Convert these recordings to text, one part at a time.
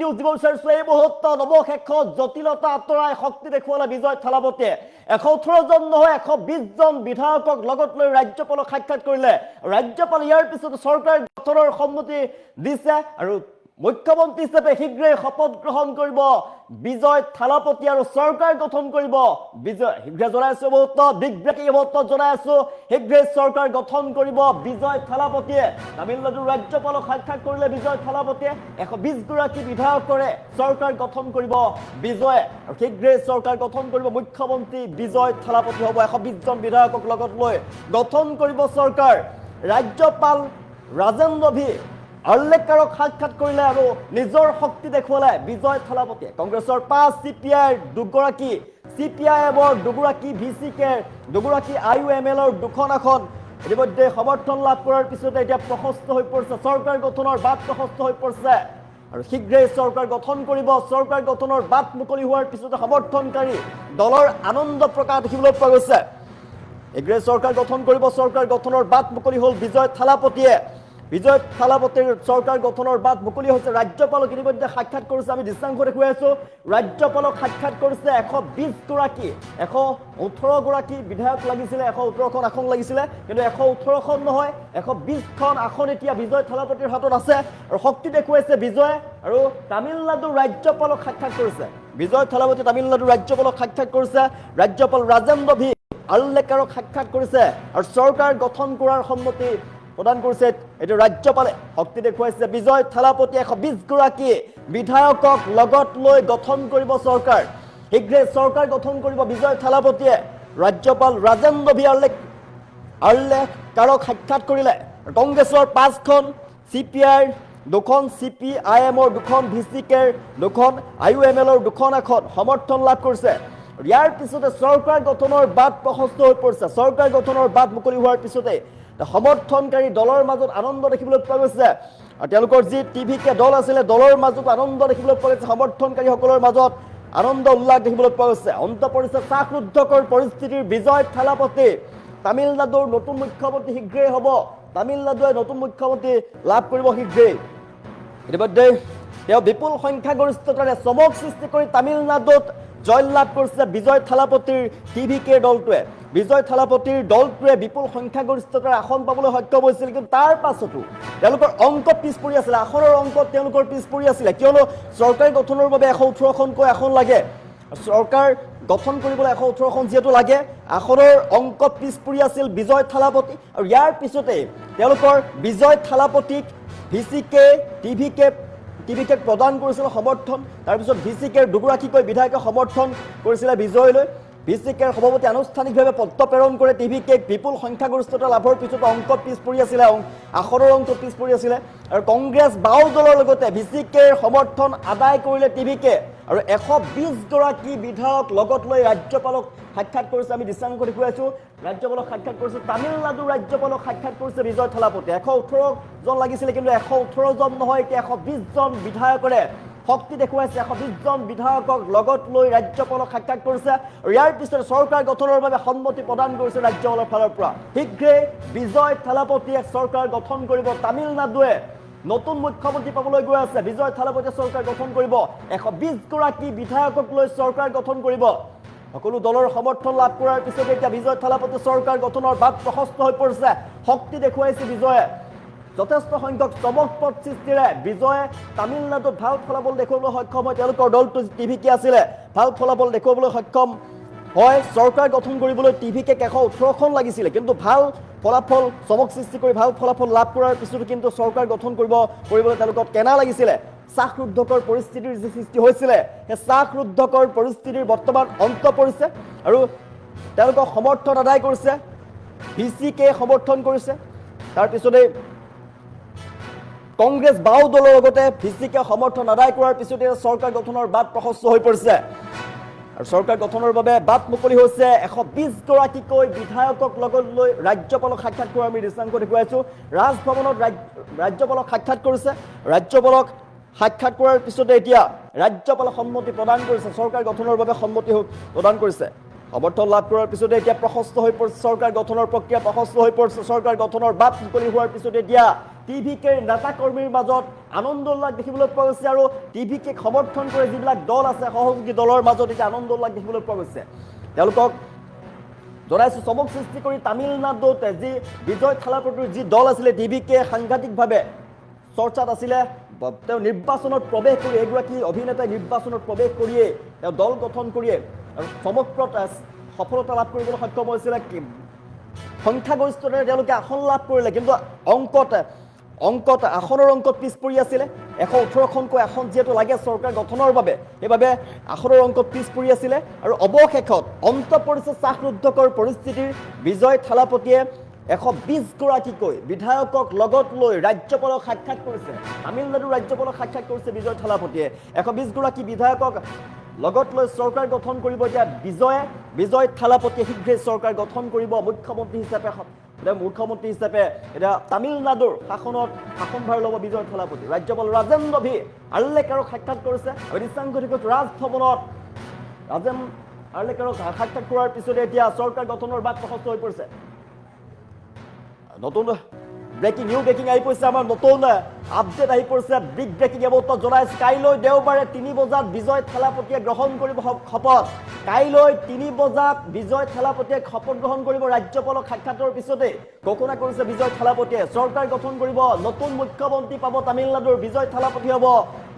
news দিব বিচাৰিছো এই মুহূৰ্তত অৱশেষত জটিলতা আঁতৰাই শক্তি দেখুৱালে বিজয় থালাপতিয়ে 118 জন নহয় 120 জন বিধায়কক লগত লৈ ৰাজ্যপালক সাক্ষাৎ কৰিলে ৰাজ্যপাল ইয়াৰ পিছত চৰকাৰ গঠনৰ সন্মতি দিছে আৰু মুখ্যমন্ত্ৰী হিচাপে শীঘ্ৰে শপত গ্ৰহণ কৰিব বিজয় থালাপতি আৰু চৰকাৰ গঠন কৰিব বিজয় শীঘ্ৰে জনাইছো বহুত বিগ ব্ৰেকিং বহুত জনাইছো শীঘ্ৰে চৰকাৰ গঠন কৰিব বিজয় থালাপতিয়ে তামিলনাডুৰ ৰাজ্যপালক সাক্ষাৎ কৰিলে বিজয় থালাপতিয়ে 120 গৰাকী বিধায়কৰে চৰকাৰ গঠন কৰিব বিজয় আৰু শীঘ্ৰে চৰকাৰ গঠন কৰিব মুখ্যমন্ত্ৰী বিজয় থালাপতি হ'ব 120 জন বিধায়কক লগত লৈ গঠন কৰিব চৰকাৰ ৰাজ্যপাল ৰাজেন্দ্ৰ ভি আল্লেকাৰক সাক্ষাৎ কৰিলে আৰু নিজৰ শক্তি দেখুৱালে বিজয় থালাপতিয়ে কংগ্ৰেছৰ 5 চিপিআইৰ দুগৰাকী চিপিআইএমৰ দুগৰাকী ভিচিকে দুগৰাকী আইইউএমএলৰ দুখন এখন ইতিমধ্যে সমৰ্থন লাভ কৰাৰ পিছতে এতিয়া প্ৰশস্ত হৈ পৰিছে চৰকাৰ গঠনৰ বাট প্ৰশস্ত হৈ পৰিছে আৰু শীঘ্ৰে চৰকাৰ গঠন কৰিব চৰকাৰ গঠনৰ বাট মুকলি হোৱাৰ পিছতে সমৰ্থনকাৰী দলৰ আনন্দ প্ৰকাশ দেখিবলৈ পোৱা গৈছে শীঘ্ৰে চৰকাৰ গঠন কৰিব চৰকাৰ গঠনৰ বাট মুকলি হ'ল বিজয় থালাপতিয়ে বিজয় থালাপতিৰ চৰকাৰ গঠনৰ বাট মুকলি হৈছে ৰাজ্যপালক ইতিমধ্যে সাক্ষাৎ কৰিছে আমি দৃশ্যাংশ দেখুৱাই আছো ৰাজ্যপালক সাক্ষাৎ কৰিছে 120 গৰাকী 118 গৰাকী বিধায়ক লাগিছিলে 118খন আসন লাগিছিলে কিন্তু 118খন নহয় 120খন আসন এতিয়া বিজয় থালাপতিৰ হাতত আছে আৰু শক্তি দেখুৱাইছে বিজয় আৰু তামিলনাডুৰ ৰাজ্যপালক সাক্ষাৎ কৰিছে বিজয় থালাপতি তামিলনাডুৰ ৰাজ্যপালক সাক্ষাৎ কৰিছে ৰাজ্যপাল ৰাজেন্দ্ৰ ভি আল্লেকাৰক সাক্ষাৎ কৰিছে আৰু চৰকাৰ গঠন কৰাৰ সন্মতি প্ৰদান কৰিছে এটো ৰাজ্যপালে শক্তি দেখুৱাইছে বিজয় থালাপতি 120 গৰাকী বিধায়কক লগত লৈ গঠন কৰিব চৰকাৰ শীঘ্ৰে চৰকাৰ গঠন কৰিব বিজয় থালাপতিয়ে ৰাজ্যপাল ৰাজেন্দ্ৰ ভি আল্লেকাৰক সাক্ষাৎ কৰিলে কংগ্ৰেছৰ 5খন চিপিআইৰ দুখন চিপিআইএমৰ দুখন ভিচিকেৰ দুখন আইইউএমএলৰ দুখন এখন সমৰ্থন লাভ কৰিছে ইয়াৰ পিছতে চৰকাৰ গঠনৰ বাট প্ৰশস্ত হৈ পৰিছে চৰকাৰ গঠনৰ বাট মুকলি হোৱাৰ পিছতে সমৰ্থনকাৰী দলৰ মাজত আনন্দ দেখিবলৈ পোৱা গৈছে আৰু তেওঁলোকৰ যি টিভিকে দল আছিলে দলৰ মাজত আনন্দ দেখিবলৈ পোৱা গৈছে সমৰ্থনকাৰীসকলৰ মাজত আনন্দ উল্লাস দেখিবলৈ পোৱা গৈছে অন্ত পৰিছে চাকৰুদ্ধকৰ পৰিস্থিতিৰ বিজয় থালাপতি তামিলনাডুৰ নতুন মুখ্যমন্ত্ৰী শীঘ্ৰেই হ'ব তামিলনাডুৱে নতুন মুখ্যমন্ত্ৰী লাভ কৰিব শীঘ্ৰেই ইতিমধ্যে তেওঁ বিপুল সংখ্যাগৰিষ্ঠতাৰে চমক সৃষ্টি কৰি তামিলনাডুত জয়লাভ কৰিছে বিজয় থালাপতিৰ টিভিকে দলটোৱে বিজয় থালাপতিৰ দলটোৱে বিপুল সংখ্যাগৰিষ্ঠতাৰে আসন পাবলৈ সক্ষম হৈছিল কিন্তু তাৰ পাছতো তেওঁলোকৰ অংক পিছ পৰি আছিল আসনৰ অংকত তেওঁলোকৰ পিছ পৰি আছিল কিয়নো চৰকাৰ গঠনৰ বাবে 118খনকৈ আসন লাগে চৰকাৰ গঠন কৰিবলৈ 118খন যেটো লাগে আসনৰ অংক পিছ পৰি আছিল বিজয় থালাপতি আৰু ইয়াৰ পিছতে তেওঁলোকৰ বিজয় থালাপতিক ভিচিকে টিভিকে প্ৰদান কৰিছিল সমৰ্থন তাৰ পিছত ভিচিকেৰ দুগৰাকীকৈ বিধায়কে সমৰ্থন কৰিছিল বিজয়লৈ ভিচিকেৰ সভাপতি আনুষ্ঠানিকভাৱে পত্ৰ প্ৰেৰণ কৰে টিভিকে বিপুল সংখ্যাগৰিষ্ঠতা লাভৰ পিছত অংক পিছ পৰি আছিল আসনৰ অংক পিছ পৰি আছিল আৰু কংগ্ৰেছ বাও দলৰ লগতে ভিচিকেৰ সমৰ্থন আদায় কৰিলে টিভিকে আৰু 120 গৰাকী বিধায়ক লগত লৈ ৰাজ্যপালক সাক্ষাৎ কৰিছে আমি দৃশ্যাংশ দেখুৱাই আছো ৰাজ্যপালক সাক্ষাৎ কৰিছে তামিলনাডুৰ ৰাজ্যপালক সাক্ষাৎ কৰিছে বিজয় থালাপতি 118 জন লাগিছিল কিন্তু 118 জন নহয় এতিয়া 120 জন বিধায়কৰে শক্তি দেখুৱাইছে 120 জন বিধায়কক লগত লৈ ৰাজ্যপালক সাক্ষাৎ কৰিছে আৰু ইয়াৰ পিছতে চৰকাৰ গঠনৰ বাবে সন্মতি প্ৰদান কৰিছে ৰাজ্যপালৰ ফালৰ পৰা শীঘ্ৰে বিজয় থালাপতিয়ে চৰকাৰ গঠন কৰিব তামিলনাডুৱে নতুন মুখ্যমন্ত্ৰী পাবলৈ গৈ আছে বিজয় থালাপতিয়ে চৰকাৰ গঠন কৰিব 120 গৰাকী বিধায়কক লৈ চৰকাৰ গঠন কৰিব সকলো দলৰ সমৰ্থন লাভ কৰাৰ পিছতে এতিয়া বিজয় থালাপতি চৰকাৰ গঠনৰ বাট প্ৰশস্ত হৈ পৰিছে শক্তি দেখুৱাইছে বিজয়ে যথেষ্ট সংখ্যক চমকপ্ৰদ সৃষ্টিৰে বিজয়ে তামিলনাডুত ভাল ফলাফল দেখুৱাবলৈ সক্ষম হয় তেওঁলোকৰ দলটো টিভিকে আছিলে ভাল ফলাফল দেখুৱাবলৈ সক্ষম হয় চৰকাৰ গঠন কৰিবলৈ টিভিকে 118খন লাগিছিলে কিন্তু ভাল ফলাফল চমক সৃষ্টি কৰি ভাল ফলাফল লাভ কৰাৰ পিছতো কিন্তু চৰকাৰ গঠন কৰিবলৈ তেওঁলোকক কেনা লাগিছিলে চাকৰুদ্ধকৰ পৰিস্থিতিৰ যে সৃষ্টি হৈছিলে সেই চাকৰুদ্ধকৰ পৰিস্থিতিৰ বৰ্তমান অন্ত পৰিছে আৰু তেওঁলোকক সমৰ্থন আদায় কৰিছে ভিচিকে সমৰ্থন কৰিছে তাৰ পিছতে কংগ্ৰেছ বাও দলৰ লগতে ভিচিকে সমৰ্থন আদায় কৰাৰ পিছতে চৰকাৰ গঠনৰ বাট প্ৰশস্ত হৈ পৰিছে আৰু চৰকাৰ গঠনৰ বাবে বাট মুকলি হৈছে 120 গৰাকীকৈ বিধায়কক লগত লৈ ৰাজ্যপালক সাক্ষাৎ কৰা আমি দৃশ্যাংশ দেখুৱাইছো ৰাজভৱনত ৰাজ্যপালক সাক্ষাৎ কৰিছে ৰাজ্যপালক সাক্ষাৎ কৰাৰ পিছতে এতিয়া ৰাজ্যপালে সন্মতি প্ৰদান কৰিছে চৰকাৰ গঠনৰ বাবে সন্মতি প্ৰদান কৰিছে সমৰ্থন লাভ কৰাৰ পিছতে এতিয়া প্ৰশস্ত হৈ পৰিছে চৰকাৰ গঠনৰ প্ৰক্ৰিয়া প্ৰশস্ত হৈ পৰিছে চৰকাৰ গঠনৰ বাট মুকলি হোৱাৰ পিছতে এতিয়া টিভিকে নেতা কৰ্মীৰ মাজত আনন্দ উল্লাস দেখিবলৈ পোৱা গৈছে আৰু টিভিকে সমৰ্থন কৰে যিবিলাক দল আছে সহযোগী দলৰ মাজত এটা আনন্দ উল্লাস দেখিবলৈ পোৱা গৈছে তেওঁলোকক জনাইছো চমক সৃষ্টি কৰি তামিলনাডুত যি বিজয় থালাপতিৰ যি দল আছিলে টিভিকে সাংঘাতিকভাৱে চৰ্চাত আছিলে তেওঁ নিৰ্বাচনত প্ৰৱেশ কৰি এগৰাকী অভিনেতাই নিৰ্বাচনত প্ৰৱেশ কৰিয়ে তেওঁ দল গঠন কৰিয়ে আৰু সমগ্ৰ সফলতা লাভ কৰিবলৈ সক্ষম হৈছিলে সংখ্যাগৰিষ্ঠতাৰে তেওঁলোকে আসন লাভ কৰিলে কিন্তু অংকত আসনৰ অংকত পিছ পৰি আছিলে 118খনকৈ আসন যিহেতু লাগে চৰকাৰ গঠনৰ বাবে সেইবাবে আসনৰ অংকত পিছ পৰি আছিলে আৰু অৱশেষত অন্ত পৰিছে শ্বাসৰুদ্ধকৰ পৰিস্থিতিৰ বিজয় থালাপতিয়ে 120গৰাকীকৈ বিধায়কক লগত লৈ ৰাজ্যপালক সাক্ষাৎ কৰিছে তামিলনাডুৰ ৰাজ্যপালক সাক্ষাৎ কৰিছে বিজয় থালাপতিয়ে 120গৰাকী বিধায়কক লগত লৈ চৰকাৰ গঠন কৰিব এতিয়া বিজয় থালাপতিয়ে শীঘ্ৰেই চৰকাৰ গঠন কৰিব মুখ্যমন্ত্ৰী হিচাপে এতিয়া তামিলনাডুৰ শাসনভাৰ ল'ব বিজয় থালাপতি ৰাজ্যপাল ৰাজেন্দ্ৰ ভি আৰ্লেকাৰক সাক্ষাৎ কৰিছে আৰু নিচাংগঠিকত ৰাজভৱনত আৰ্লেকাৰক সাক্ষাৎ কৰাৰ পিছতে এতিয়া চৰকাৰ গঠনৰ বাট প্ৰশস্ত হৈ পৰিছে নতুন ব্ৰেকিং আহি পৰিছে আমাৰ নতুন আপডেট আহি পৰিছে বিগ ব্ৰেকিং এবত জনাইছে কাইলৈ দেওবাৰে 3 বজাত বিজয় থালাপতিয়ে গ্ৰহণ কৰিব শপত কাইলৈ 3 বজাত বিজয় থালাপতিয়ে শপত গ্ৰহণ কৰিব ৰাজ্যপালক সাক্ষাতৰ পিছতে ঘোষণা কৰিছে বিজয় থালাপতিয়ে চৰকাৰ গঠন কৰিব নতুন মুখ্যমন্ত্ৰী পাব তামিলনাডুৰ বিজয় থালাপতি হ'ব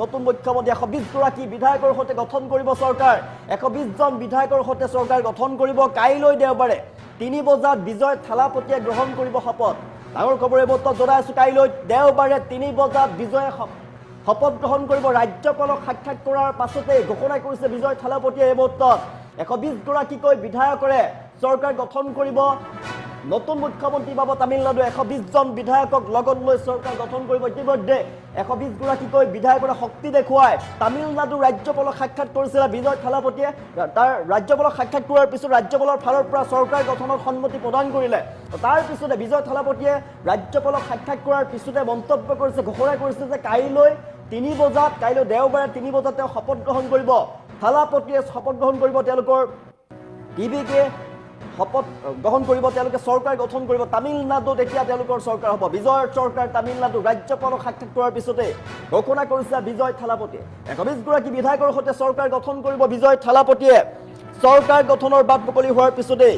নতুন মুখ্যমন্ত্ৰী 120গৰাকী বিধায়কৰ সৈতে গঠন কৰিব চৰকাৰ 120জন বিধায়কৰ সৈতে চৰকাৰ গঠন কৰিব কাইলৈ দেওবাৰে 3 বজাত বিজয় থালাপতিয়ে গ্ৰহণ কৰিব শপত ডাঙৰ খবৰ এবত জনাইছো কাইলৈ দেওবাৰে 3 বজাত বিজয়ে শপত গ্ৰহণ কৰিব ৰাজ্যপালক সাক্ষাৎ কৰাৰ পাছতে ঘোষণা কৰিছে বিজয় থালাপতিয়ে এবত 120গৰাকীকৈ বিধায়কৰে চৰকাৰ গঠন কৰিব নতুন মুখ্যমন্ত্ৰী পাব তামিলনাডু 120জন বিধায়কক লগত লৈ চৰকাৰ গঠন কৰিব ইতিমধ্যে 120গৰাকীকৈ বিধায়কৰ শক্তি দেখুৱাই তামিলনাডু ৰাজ্যপালক সাক্ষাৎ কৰিছিল বিজয় থালাপতিয়ে তাৰ ৰাজ্যপালক সাক্ষাৎ কৰাৰ পিছত ৰাজ্যপালৰ ফালৰ পৰা চৰকাৰ গঠনত সন্মতি প্ৰদান কৰিলে তাৰ পিছতে বিজয় থালাপতিয়ে ৰাজ্যপালক সাক্ষাৎ কৰাৰ পিছতে মন্তব্য কৰিছে ঘোষণা কৰিছে যে কাইলৈ দেওবাৰে 3 বজাত তেওঁ শপত গ্ৰহণ কৰিব থালাপতিয়ে শপত গ্ৰহণ কৰিব তেওঁলোকৰ টিভিকে শপত গ্ৰহণ কৰিব তেওঁলোকে চৰকাৰ গঠন কৰিব তামিলনাডুত এতিয়া তেওঁলোকৰ চৰকাৰ হ'ব বিজয়ৰ চৰকাৰ তামিলনাডু ৰাজ্যপালক সাক্ষাৎ কৰাৰ পিছতে ঘোষণা কৰিছে বিজয় থালাপতিয়ে 120গৰাকী বিধায়কৰ সৈতে চৰকাৰ গঠন কৰিব বিজয় থালাপতিয়ে চৰকাৰ গঠনৰ বাট মুকলি হোৱাৰ পিছতে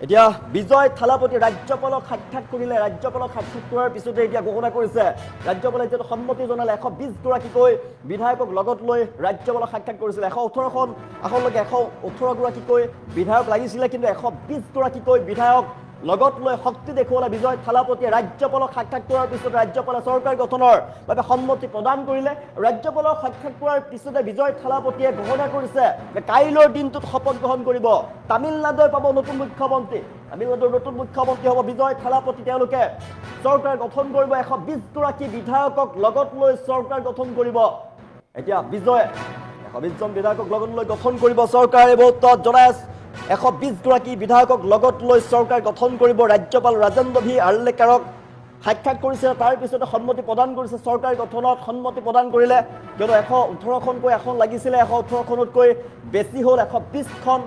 এতিয়া বিজয় থালাপতি ৰাজ্যপালক সাক্ষাৎ কৰিলে ৰাজ্যপালক সাক্ষাৎ কৰাৰ পিছতে এতিয়া ঘোষণা কৰিছে ৰাজ্যপালে যেটো সন্মতি জনালে 120গৰাকীকৈ বিধায়কক লগত লৈ ৰাজ্যপালক সাক্ষাৎ কৰিছিল 118খন আসনলৈকে 118গৰাকীকৈ বিধায়ক লাগিছিল কিন্তু 120গৰাকীকৈ বিধায়ক লগত লৈ শক্তি দেখুৱালে বিজয় থালাপতিয়ে ৰাজ্যপালক সাক্ষাৎ কৰাৰ পিছতে ৰাজ্যপালে চৰকাৰ গঠনৰ বাবে সন্মতি প্ৰদান কৰিলে ৰাজ্যপালক সাক্ষাৎ কৰাৰ পিছতে বিজয় থালাপতিয়ে ঘোষণা কৰিছে যে কাইলৈৰ দিনটোত শপত গ্ৰহণ কৰিব তামিলনাডুৰ পাব নতুন মুখ্যমন্ত্ৰী তামিলনাডুৰ নতুন মুখ্যমন্ত্ৰী হ'ব বিজয় থালাপতি তেওঁলোকে চৰকাৰ গঠন কৰিব 120গৰাকী বিধায়কক লগত লৈ চৰকাৰ গঠন কৰিব এতিয়া 120জন বিধায়কক লগত লৈ গঠন কৰিব চৰকাৰে বহুত জনাই 120গৰাকী বিধায়কক লগত লৈ চৰকাৰ গঠন কৰিব ৰাজ্যপাল ৰাজেন্দ্ৰ ভি আৰ্লেকাৰক সাক্ষাৎ কৰিছে তাৰ পিছতে সন্মতি প্ৰদান কৰিছে চৰকাৰ গঠনত সন্মতি প্ৰদান কৰিলে কিয়নো 118খনকৈ আসন লাগিছিলে 118খনতকৈ বেছি হ'ল 120খন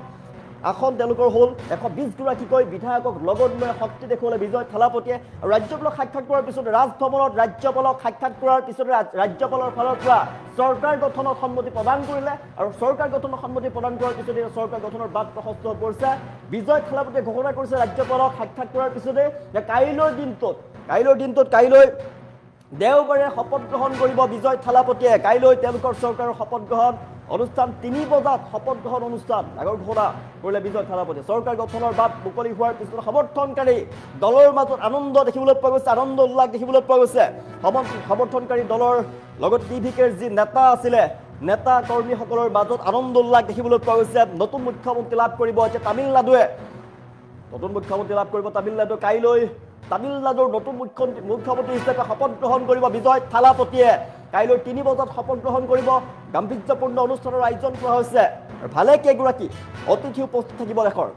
আসন তেওঁলোকৰ হ'ল 120গৰাকীকৈ বিধায়কক লগত লৈ শক্তি দেখুৱালে বিজয় থালাপতিয়ে ৰাজ্যপালক সাক্ষাৎ কৰাৰ পিছতে ৰাজভৱনত ৰাজ্যপালক সাক্ষাৎ কৰাৰ পিছতে ৰাজ্যপালৰ ফালৰ পৰা চৰকাৰ গঠনত সন্মতি প্ৰদান কৰিলে আৰু চৰকাৰ গঠনত সন্মতি প্ৰদান কৰাৰ পিছতে চৰকাৰ গঠনৰ বাট প্ৰশস্ত হৈ পৰিছে বিজয় থালাপতিয়ে ঘোষণা কৰিছে ৰাজ্যপালক সাক্ষাৎ কৰাৰ পিছতে যে কাইলৈৰ দিনটোত দেওবাৰে শপত গ্ৰহণ কৰিব বিজয় থালাপতিয়ে কাইলৈ তেওঁলোকৰ চৰকাৰৰ শপত গ্ৰহণ অনুষ্ঠান 3 বজাত শপত গ্ৰহণ অনুষ্ঠান আগৰ ঘোষণা কৰিলে বিজয় থালাপতিয়ে চৰকাৰ গঠনৰ বাট মুকলি হোৱাৰ পিছত সমৰ্থনকাৰী দলৰ মাজত আনন্দ দেখিবলৈ পোৱা গৈছে আনন্দ উল্লাস দেখিবলৈ পোৱা গৈছে সমৰ্থনকাৰী দলৰ লগত টিভিকেৰ যি নেতা আছিলে নেতা কৰ্মীসকলৰ মাজত আনন্দ উল্লাস দেখিবলৈ পোৱা গৈছে নতুন মুখ্যমন্ত্ৰী লাভ কৰিব এতিয়া তামিলনাডুৱে নতুন মুখ্যমন্ত্ৰী লাভ কৰিব তামিলনাডু কাইলৈ তামিলনাডুৰ নতুন মুখ্যমন্ত্ৰী হিচাপে শপত গ্ৰহণ কৰিব বিজয় থালাপতিয়ে কাইলৈ 3 বজাত শপত গ্ৰহণ কৰিব গাম্ভীৰ্যপূৰ্ণ অনুষ্ঠানৰ আয়োজন কৰা হৈছে আৰু ভালে কেইগৰাকী অতিথি উপস্থিত থাকিব দেশৰ